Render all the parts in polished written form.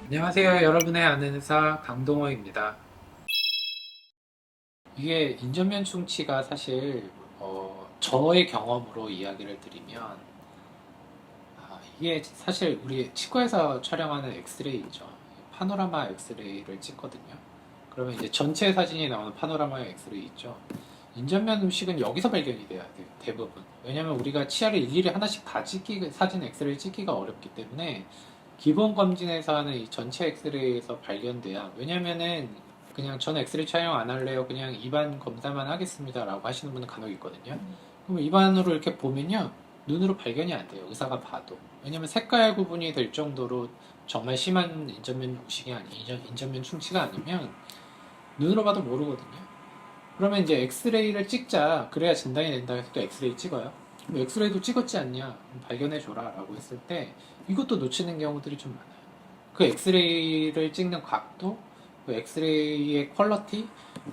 안녕하세요. 여러분의 아는 의사 강동호입니다. 이게 인전면 충치가 사실 저의 경험으로 이야기를 드리면 이게 사실 우리 치과에서 촬영하는 엑스레이죠. 파노라마 엑스레이를 찍거든요. 그러면 이제 전체 사진이 나오는 파노라마 엑스레이 있죠. 인전면 음식은 여기서 발견이 돼야 돼요. 대부분. 왜냐면 우리가 치아를 일일이 하나씩 다 사진 엑스레이 찍기가 어렵기 때문에 기본 검진에서 하는 이 전체 엑스레이에서 발견돼야. 왜냐면은 그냥 전 엑스레이 촬영 안 할래요. 그냥 입안 검사만 하겠습니다. 라고 하시는 분은 간혹 있거든요. 그럼 입안으로 이렇게 보면요. 눈으로 발견이 안 돼요. 의사가 봐도. 왜냐면 색깔 구분이 될 정도로 정말 심한 인전면 음식이 인전면 충치가 아니면 눈으로 봐도 모르거든요. 그러면 이제 엑스레이를 찍자. 그래야 진단이 된다 해서 또 엑스레이 찍어요. 그럼 엑스레이도 찍었지 않냐? 발견해줘라. 라고 했을 때 이것도 놓치는 경우들이 좀 많아요. 그 엑스레이를 찍는 각도, 그 엑스레이의 퀄러티,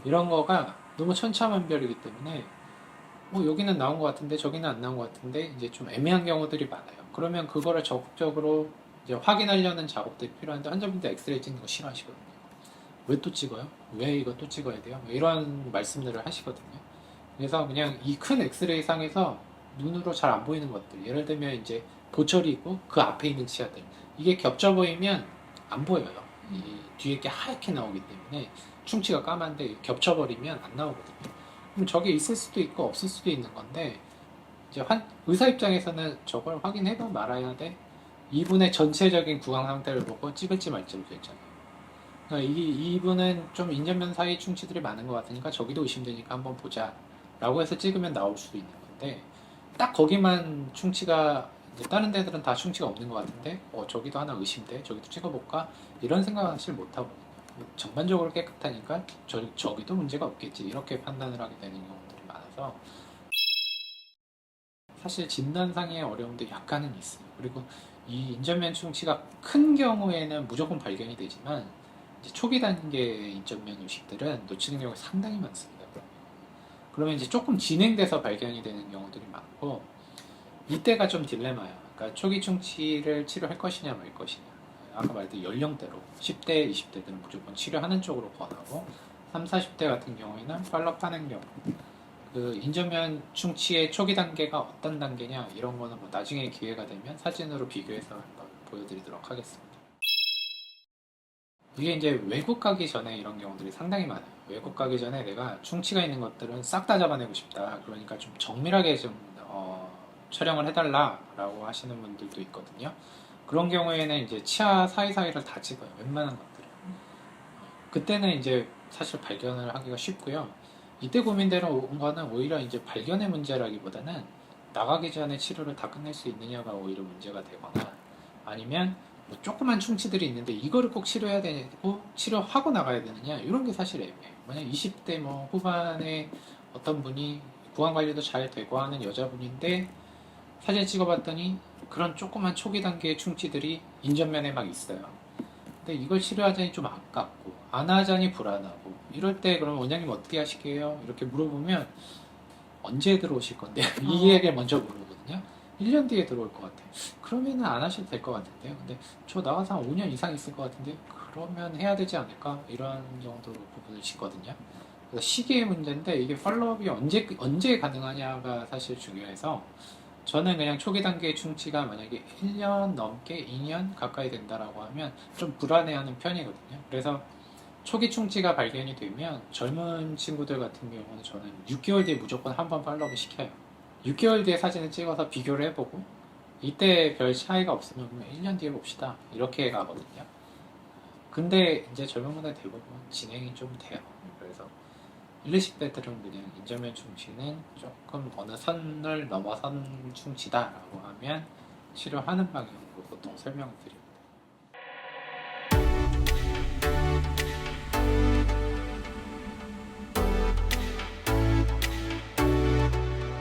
이런 거가 너무 천차만별이기 때문에 여기는 나온 것 같은데 저기는 안 나온 것 같은데 이제 좀 애매한 경우들이 많아요. 그러면 그거를 적극적으로 이제 확인하려는 작업들이 필요한데 환자분들 엑스레이 찍는 거 싫어하시거든요. 왜 또 찍어요? 왜 이거 또 찍어야 돼요? 이런 말씀들을 하시거든요. 그래서 그냥 이 큰 엑스레이 상에서 눈으로 잘 안 보이는 것들, 예를 들면 이제 보철이 있고 그 앞에 있는 치아들, 이게 겹쳐 보이면 안 보여요. 이 뒤에 게 하얗게 나오기 때문에 충치가 까만데 겹쳐버리면 안 나오거든요. 그럼 저게 있을 수도 있고 없을 수도 있는 건데 이제 의사 입장에서는 저걸 확인해도 말아야 돼. 이분의 전체적인 구강 상태를 보고 찍을지 말지를 결정해요. 그러니까 이분은 좀 인전면 사이 충치들이 많은 것 같으니까 저기도 의심되니까 한번 보자 라고 해서 찍으면 나올 수도 있는 건데 딱 거기만 충치가 이제 다른 데들은 다 충치가 없는 것 같은데 저기도 하나 의심돼 저기도 찍어볼까 이런 생각은 사실 못하거든요. 전반적으로 깨끗하니까 저기도 문제가 없겠지 이렇게 판단을 하게 되는 경우들이 많아서 사실 진단상의 어려움도 약간은 있어요. 그리고 이 인전면 충치가 큰 경우에는 무조건 발견이 되지만 이제 초기 단계의 인전면 의식들은 놓치는 경우가 상당히 많습니다. 그러면 이제 조금 진행돼서 발견이 되는 경우들이 많고 이때가 좀 딜레마예요. 그러니까 초기 충치를 치료할 것이냐 말 것이냐. 아까 말했듯이 연령대로 10대, 20대들은 무조건 치료하는 쪽으로 권하고 3, 40대 같은 경우에는 팔로우하는 경우 그 인전면 충치의 초기 단계가 어떤 단계냐 이런 거는 뭐 나중에 기회가 되면 사진으로 비교해서 한번 보여드리도록 하겠습니다. 이게 이제 외국 가기 전에 이런 경우들이 상당히 많아요. 외국 가기 전에 내가 충치가 있는 것들은 싹 다 잡아내고 싶다. 그러니까 좀 정밀하게 좀 촬영을 해달라라고 하시는 분들도 있거든요. 그런 경우에는 이제 치아 사이사이를 다 찍어요. 웬만한 것들은. 그때는 이제 사실 발견을 하기가 쉽고요. 이때 고민되는 거는 오히려 이제 발견의 문제라기보다는 나가기 전에 치료를 다 끝낼 수 있느냐가 오히려 문제가 되거나 아니면 뭐 조그만 충치들이 있는데 이거를 꼭 치료해야 되고 치료하고 나가야 되느냐 이런 게 사실 애매해요. 만약 20대 뭐 후반에 어떤 분이 구강 관리도 잘 되고 하는 여자분인데 사진 찍어봤더니 그런 조그만 초기 단계의 충치들이 인전면에 막 있어요. 근데 이걸 치료하자니 좀 아깝고 안 하자니 불안하고 이럴 때 그럼 원장님 어떻게 하실게요? 이렇게 물어보면 언제 들어오실 건데 이 얘기를 먼저 물어보거든요. 1년 뒤에 들어올 것 같아요. 그러면은 안 하셔도 될 것 같은데요. 근데 저 나가서 한 5년 이상 있을 것 같은데 그러면 해야 되지 않을까? 이런 정도로 부분을 짓거든요. 그래서 시기의 문제인데 이게 팔로업이 언제 가능하냐가 사실 중요해서 저는 그냥 초기 단계의 충치가 만약에 1년 넘게 2년 가까이 된다라고 하면 좀 불안해하는 편이거든요. 그래서 초기 충치가 발견이 되면 젊은 친구들 같은 경우는 저는 6개월 뒤에 무조건 한번 팔로우를 시켜요. 6개월 뒤에 사진을 찍어서 비교를 해보고 이때 별 차이가 없으면 1년 뒤에 봅시다. 이렇게 가거든요. 근데 이제 젊은 분들 대부분 진행이 좀 돼요. 그래서 1, 20대들은 그냥 인절면 충치는 조금 어느 선을 넘어선 충치다라고 하면 치료하는 방향으로 보통 설명을 드립니다.